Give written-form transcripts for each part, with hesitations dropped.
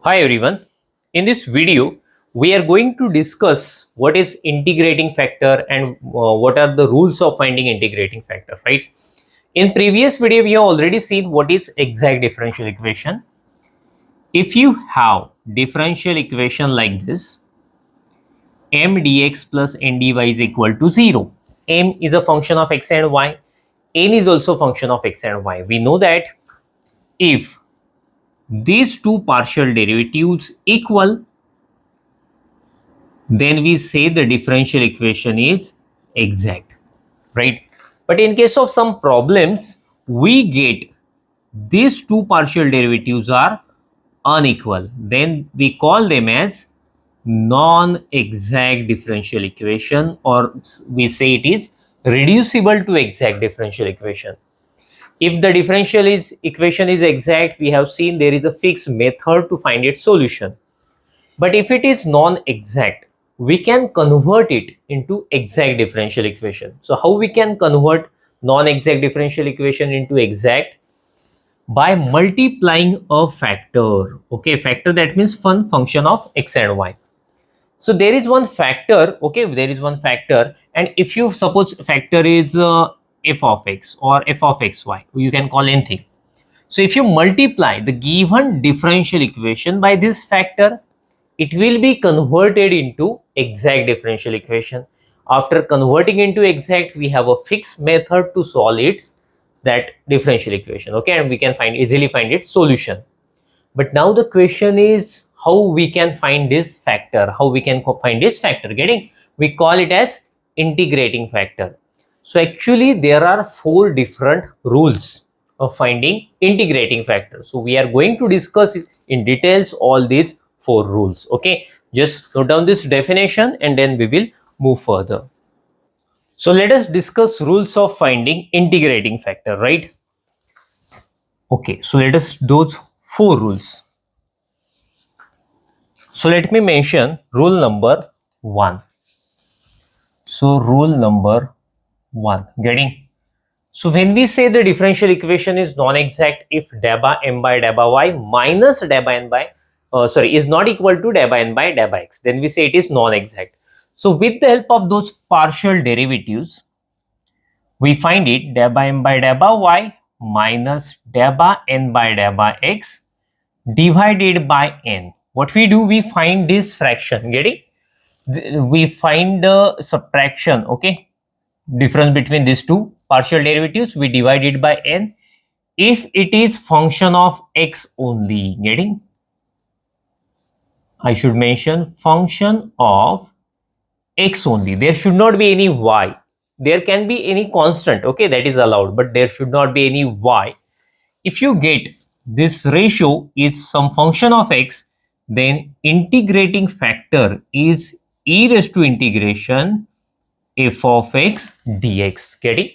Hi everyone. In this video, we are going to discuss what is integrating factor and what are the rules of finding integrating factor, right? In previous video, we have already seen what is exact differential equation. If you have differential equation like this, m dx plus n dy is equal to 0. M is a function of x and y. N is also a function of x and y. We know that if these two partial derivatives equal, then we say the differential equation is exact, right? But in case of some problems, we get these two partial derivatives are unequal, then we call them as non-exact differential equation, or we say it is reducible to exact differential equation. If the differential equation is exact, we have seen there is a fixed method to find its solution. But if it is non-exact, we can convert it into exact differential equation. So how we can convert non-exact differential equation into exact? By multiplying a factor. Okay, factor, that means one function of x and y. So there is one factor, okay, there is one factor, and if you suppose factor is f of x or f of xy, you can call anything. So if you multiply the given differential equation by this factor, it will be converted into exact differential equation. After converting into exact, we have a fixed method to solve its that differential equation, okay, and we can easily find its solution. But now the question is how we can find this factor, how we can find this factor, getting, we call it as integrating factor. So actually there are four different rules of finding integrating factor. So we are going to discuss in details all these four rules, okay. Just note down this definition and then we will move further. So let us discuss rules of finding integrating factor, right? Okay, so let us do those four rules. So let me mention rule number 1. So rule number 1, getting. So when we say the differential equation is non-exact if deba m by deba y minus deba n by is not equal to deba n by deba x, then we say it is non-exact. So with the help of those partial derivatives, we find it deba m by deba y minus deba n by deba x divided by n. What we do, we find this fraction, getting, we find the subtraction, okay, difference between these two partial derivatives, we divide it by n if it is function of x only, getting, I should mention function of x only. There should not be any y. There can be any constant, okay, that is allowed, but there should not be any y. If you get this ratio is some function of x, then integrating factor is e raised to integration f of x dx, getting.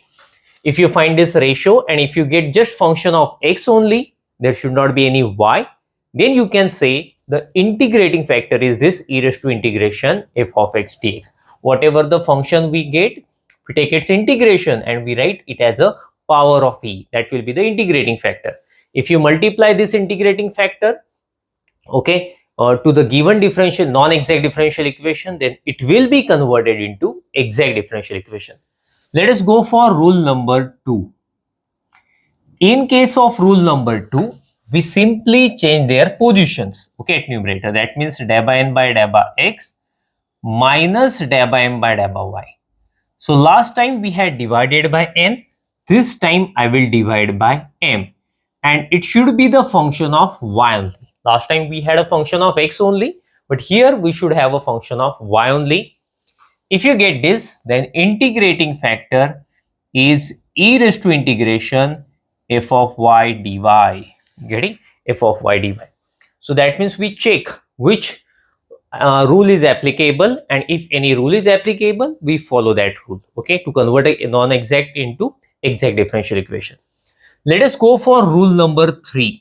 If you find this ratio and if you get just function of x only, there should not be any y, then you can say the integrating factor is this e raised to integration f of x dx. Whatever the function we get, we take its integration and we write it as a power of e. That will be the integrating factor. If you multiply this integrating factor, okay, to the given differential non-exact differential equation, then it will be converted into exact differential equation. Let us go for rule number 2. In case of rule number 2, we simply change their positions, okay, at numerator. That means deba n by deba x minus deba m by deba y. So last time we had divided by n, this time I will divide by m, and it should be the function of y only. Last time we had a function of x only, but here we should have a function of y only. If you get this, then integrating factor is e raised to integration f of y dy, getting, f of y dy. So that means we check which rule is applicable, and if any rule is applicable, we follow that rule, okay, to convert a non-exact into exact differential equation. Let us go for rule number 3.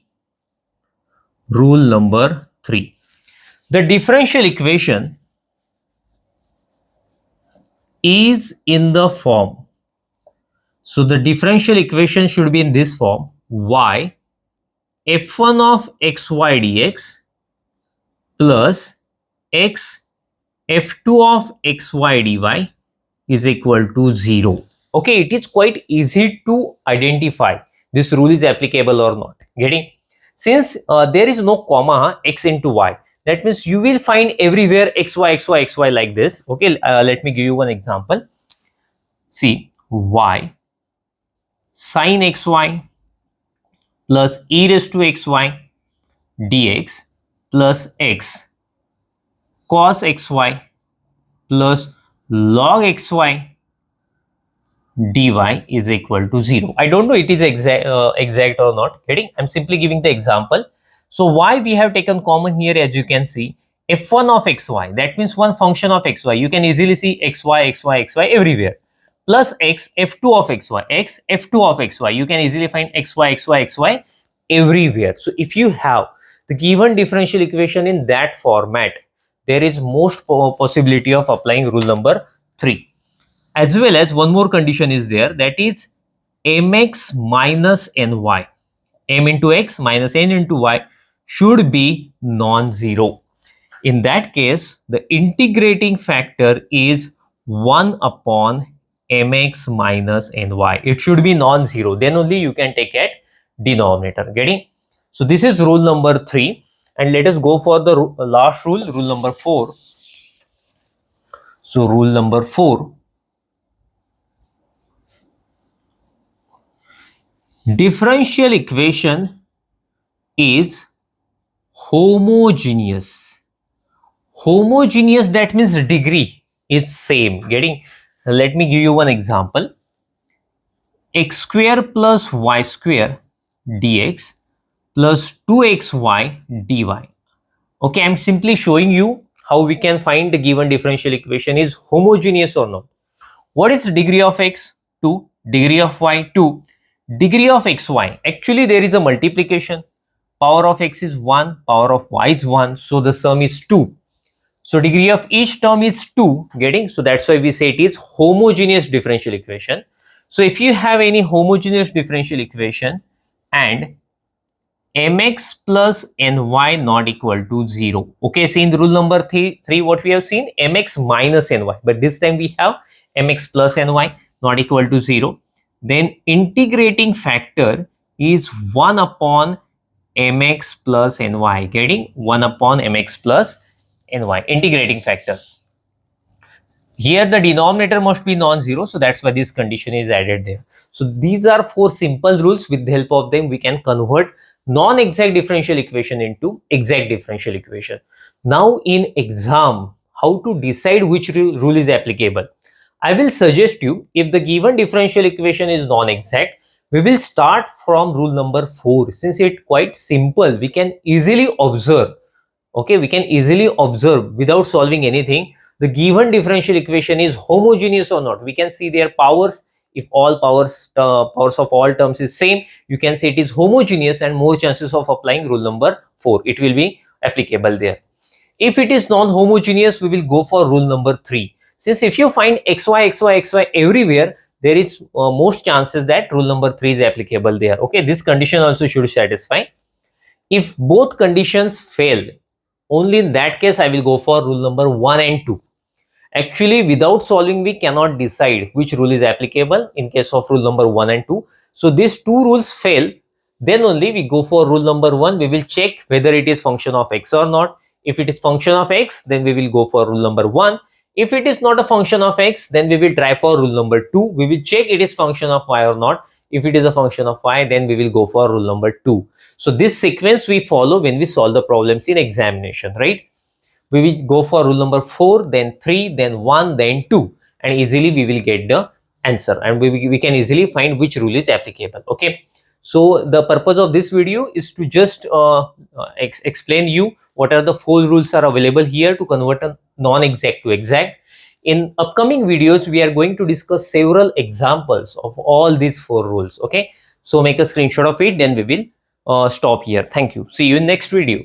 Rule number 3. The differential equation is in the form. So the differential equation should be in this form: y f1 of xy dx plus x f2 of xy dy is equal to 0. Okay, it is quite easy to identify this rule is applicable or not. Getting? Since there is no comma x into y, that means you will find everywhere xy, xy, xy like this. Okay, let me give you one example. See, y sin xy plus e raised to xy dx plus x cos xy plus log xy dy is equal to 0. I don't know it is exact or not. Getting? I'm simply giving the example. So y we have taken common here, as you can see, f1 of xy, that means one function of xy. You can easily see xy, xy, xy everywhere. Plus x f2 of xy, x f2 of xy. You can easily find xy, xy, xy everywhere. So if you have the given differential equation in that format, there is most possibility of applying rule number 3. As well as one more condition is there, that is mx minus ny, m into x minus n into y should be non-zero. In that case, the integrating factor is 1 upon mx minus ny. It should be non-zero, then only you can take at denominator. Getting? So this is rule number 3, and let us go for the last rule, rule number 4. So rule number 4, differential equation is homogeneous. Homogeneous, that means degree is same. Getting? Let me give you one example. X square plus y square dx plus 2xy dy. Okay, I'm simply showing you how we can find the given differential equation is homogeneous or not. What is degree of x? 2. Degree of y? 2. Degree of xy, actually there is a multiplication. Power of x is 1, power of y is 1, so the sum is 2. So degree of each term is 2. Getting? So that's why we say it is homogeneous differential equation. So if you have any homogeneous differential equation and mx plus ny not equal to 0. Okay, see in the rule number 3 what we have seen, mx minus ny, but this time we have mx plus ny not equal to 0. Then integrating factor is 1 upon mx plus ny. Getting? 1 upon mx plus ny, integrating factor. Here the denominator must be non-zero, so that's why this condition is added there. So these are 4 simple rules. With the help of them we can convert non-exact differential equation into exact differential equation. Now in exam, how to decide which rule is applicable? I will suggest you, if the given differential equation is non-exact, we will start from rule number 4. Since it's quite simple, we can easily observe. Okay, we can easily observe without solving anything, the given differential equation is homogeneous or not. We can see their powers. If all powers of all terms is same, you can say it is homogeneous, and more chances of applying rule number 4. It will be applicable there. If it is non-homogeneous, we will go for rule number 3. Since if you find xy, xy, xy everywhere, there is most chances that rule number 3 is applicable there. Okay, this condition also should satisfy. If both conditions fail, only in that case I will go for rule number 1 and 2. Actually, without solving we cannot decide which rule is applicable in case of rule number 1 and 2. So these 2 rules fail, then only we go for rule number 1. We will check whether it is function of x or not. If it is function of x, then we will go for rule number 1. If it is not a function of x, then we will try for rule number 2. We will check it is function of y or not. If it is a function of y, then we will go for rule number 2. So this sequence we follow when we solve the problems in examination, right? We will go for rule number 4, then 3, then 1, then 2, and easily we will get the answer, and we can easily find which rule is applicable. Okay, so the purpose of this video is to just explain you what are the 4 rules are available here to convert a non-exact to exact. In upcoming videos we are going to discuss several examples of all these 4 rules. Okay, so make a screenshot of it, then we will stop here. Thank you. See you in next video.